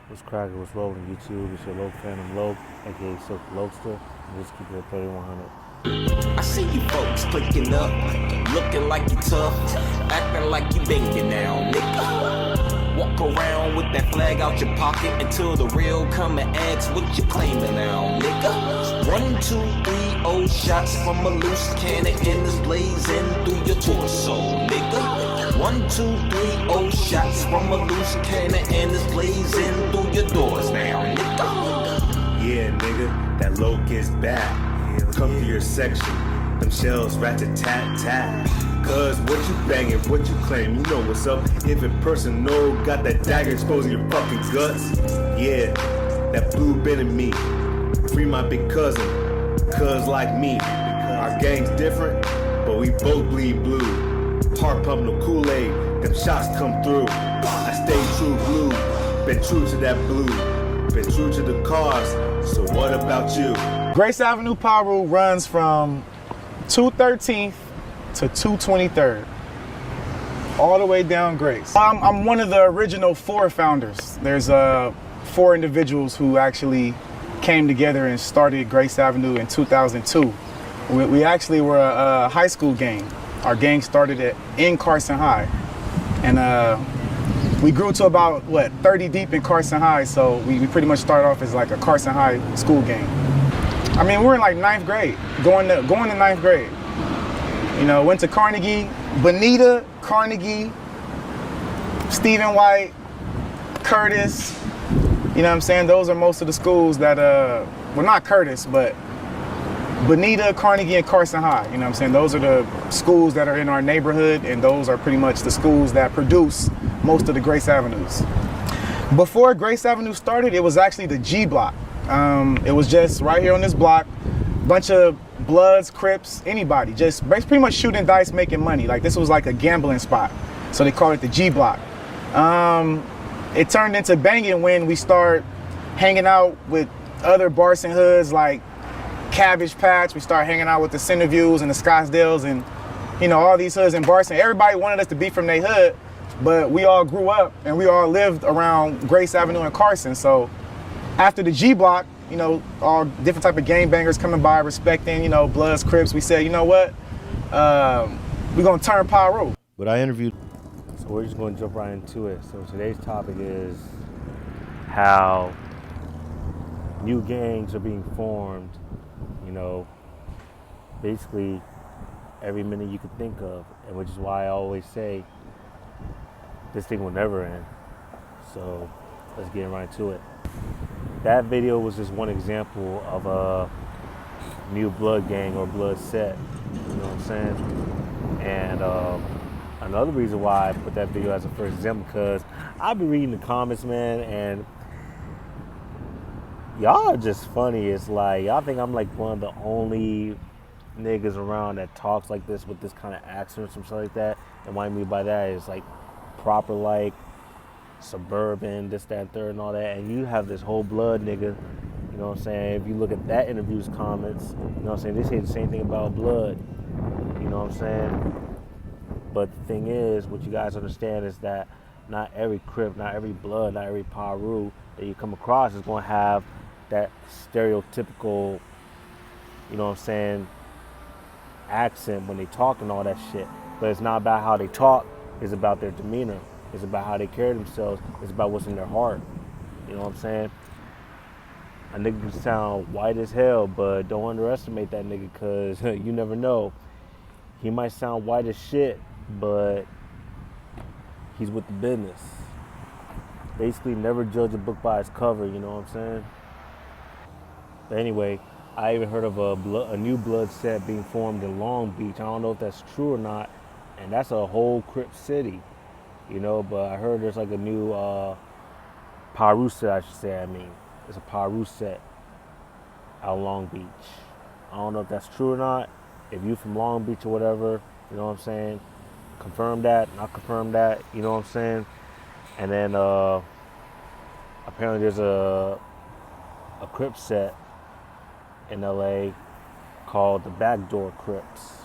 What's cracking? What's rolling? YouTube? It's your Loke Phantom Loke, aka Silk Lokester. And just keep it at 3100. I see you folks clicking up, looking like you tough, acting like you banging now, nigga. Walk around with that flag out your pocket until the real come and ask what you claiming now, nigga. 1, 2, 3, oh shots from a loose cannon and it's blazing through your torso, nigga. 1, 2, 3, oh shots from a loose cannon and it's blazing through your doors now, nigga. Yeah, nigga, that Loke is back. Come to your section, them shells rat-a-tat-tat. Cause what you banging, what you claim, you know what's up. If a person got that dagger exposing your fucking guts. Yeah, that blue been in me. Free my big cousin, cuz like me. Our gang's different, but we both bleed blue. Heart pump no Kool-Aid, them shots come through. I stay true blue, been true to that blue. Been true to the cause, so what about you? Grace Avenue Piru runs from 213th to 223rd, all the way down Grace. I'm one of the original 4 founders. There's 4 individuals who actually came together and started Grace Avenue in 2002. We actually were a high school gang. Our gang started in Carson High, and we grew to about 30 deep in Carson High. So we pretty much started off as like a Carson High school gang. I mean, we're in like 9th grade, going to 9th grade. You know, went to Carnegie, Bonita, Carnegie, Stephen White, Curtis. You know what I'm saying? Those are most of the schools that, well, not Curtis, but Bonita, Carnegie, and Carson High. You know what I'm saying? Those are the schools that are in our neighborhood, and those are pretty much the schools that produce most of the Grace Avenues. Before Grace Avenue started, it was actually the G Block. It was just right here on this block, bunch of Bloods, Crips, anybody, just pretty much shooting dice, making money. Like, this was like a gambling spot, so they called it the G Block. It turned into banging when we start hanging out with other Barson hoods like Cabbage Patch. We start hanging out with the Centerviews and the Scottsdales and, you know, all these hoods in Barson. Everybody wanted us to be from their hood, but we all grew up and we all lived around Grace Avenue and Carson. So after the G Block, you know, all different type of gangbangers coming by, respecting, you know, Bloods, Crips, we said, you know what, we're gonna turn Piru. But I interviewed, so we're just going to jump right into it. So today's topic is how new gangs are being formed, you know, basically every minute you could think of, and which is why I always say this thing will never end. So let's get right into it. That video was just one example of a new blood gang or blood set, you know what I'm saying? And another reason why I put that video as a first example, because I've been reading the comments, man, and y'all are just funny. It's like, y'all think I'm like one of the only niggas around that talks like this with this kind of accent or something like that. And what I mean by that is like proper, like suburban, this, that, and third, and all that. And you have this whole blood nigga, you know what I'm saying? If you look at that interview's comments, you know what I'm saying? They say the same thing about blood, you know what I'm saying? But the thing is, what you guys understand is that not every Crip, not every blood, not every Piru that you come across is going to have that stereotypical, you know what I'm saying, accent when they talk and all that shit. But it's not about how they talk, it's about their demeanor. It's about how they carry themselves. It's about what's in their heart. You know what I'm saying? A nigga can sound white as hell, but don't underestimate that nigga, because you never know. He might sound white as shit, but he's with the business. Basically, never judge a book by its cover, you know what I'm saying? But anyway, I even heard of a new blood set being formed in Long Beach. I don't know if that's true or not, and that's a whole Crip city. You know, but I heard there's like a new Piru set, I should say, I mean. It's a Piru set out of Long Beach. I don't know if that's true or not. If you from Long Beach or whatever, you know what I'm saying, confirm that, not confirm that, you know what I'm saying? And then apparently there's a Crip set in LA called the Backdoor Crips.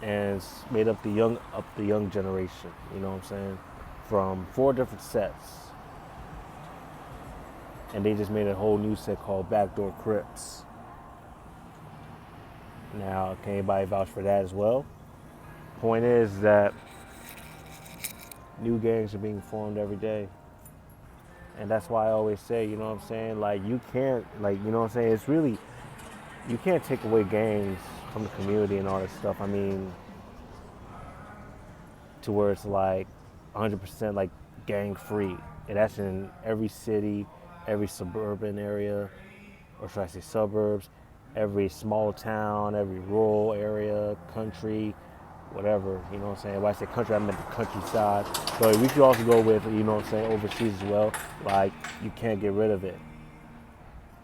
And it's made up the young generation, you know what I'm saying? From 4 different sets. and they just made a whole new set called Backdoor Crips. Now, can anybody vouch for that as well? Point is that new gangs are being formed every day. And that's why I always say, you know what I'm saying? Like, you can't, like, you know what I'm saying? It's really, you can't take away gangs from the community and all that stuff. I mean, to where it's like 100% like gang free. And that's in every city, every suburban area, or should I say suburbs, every small town, every rural area, country, whatever, you know what I'm saying? When I say country, I meant the countryside. But we could also go with, you know what I'm saying, overseas as well. Like, you can't get rid of it.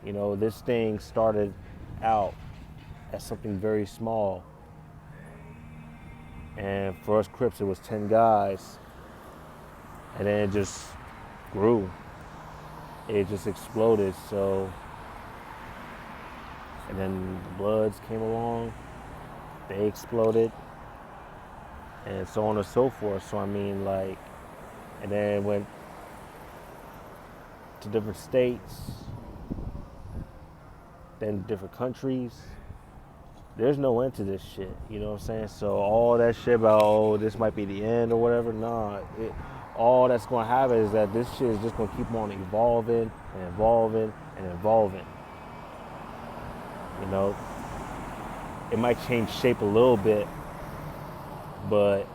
You know, this thing started out as something very small. And for us Crips, it was 10 guys. And then it just grew. It just exploded, so. And then the Bloods came along, they exploded, and so on and so forth. So I mean, like, and then went to different states, then different countries. There's no end to this shit, you know what I'm saying? So all that shit about, oh, this might be the end or whatever, nah. All that's gonna happen is that this shit is just gonna keep on evolving and evolving and evolving. You know, it might change shape a little bit, but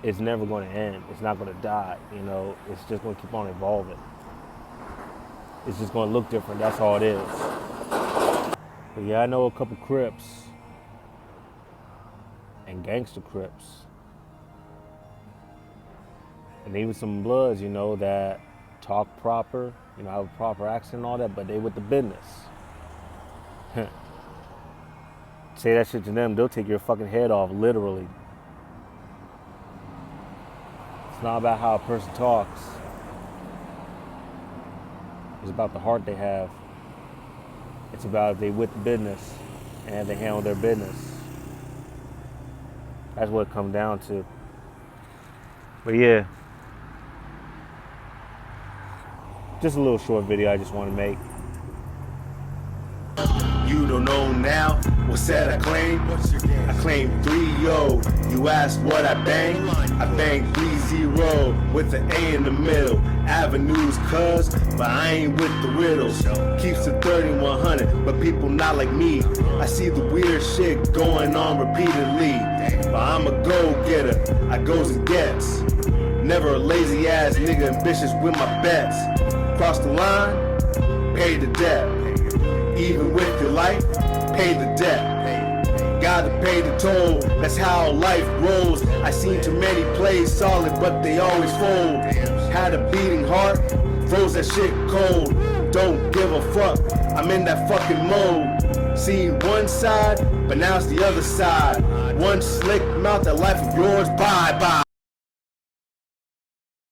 it's never going to end. It's not going to die. You know, it's just going to keep on evolving. It's just going to look different. That's all it is. But yeah, I know a couple Crips and gangster Crips, and even some Bloods, you know, that talk proper, you know, have a proper accent and all that, but they with the business. Say that shit to them, they'll take your fucking head off, literally. It's not about how a person talks. It's about the heart they have. It's about if they with the business and they handle their business. That's what it comes down to. But yeah. Just a little short video I just want to make. You don't know now what's that I claim? I claim 3-0. You asked what I bang? I bang 3-0 with the A in the middle. Avenues cuz, but I ain't with the riddles. Keeps the 3100, but people not like me. I see the weird shit going on repeatedly. But I'm a go-getter, I goes and gets. Never a lazy ass nigga ambitious with my bets. Cross the line, pay the debt. Even with your life, pay the debt. Gotta pay the toll, that's how life rolls. I seen too many plays solid, but they always fold. Had a beating heart, froze that shit cold. Don't give a fuck, I'm in that fucking mode. Seen one side, but now it's the other side. One slick mouth, that life of yours, bye bye.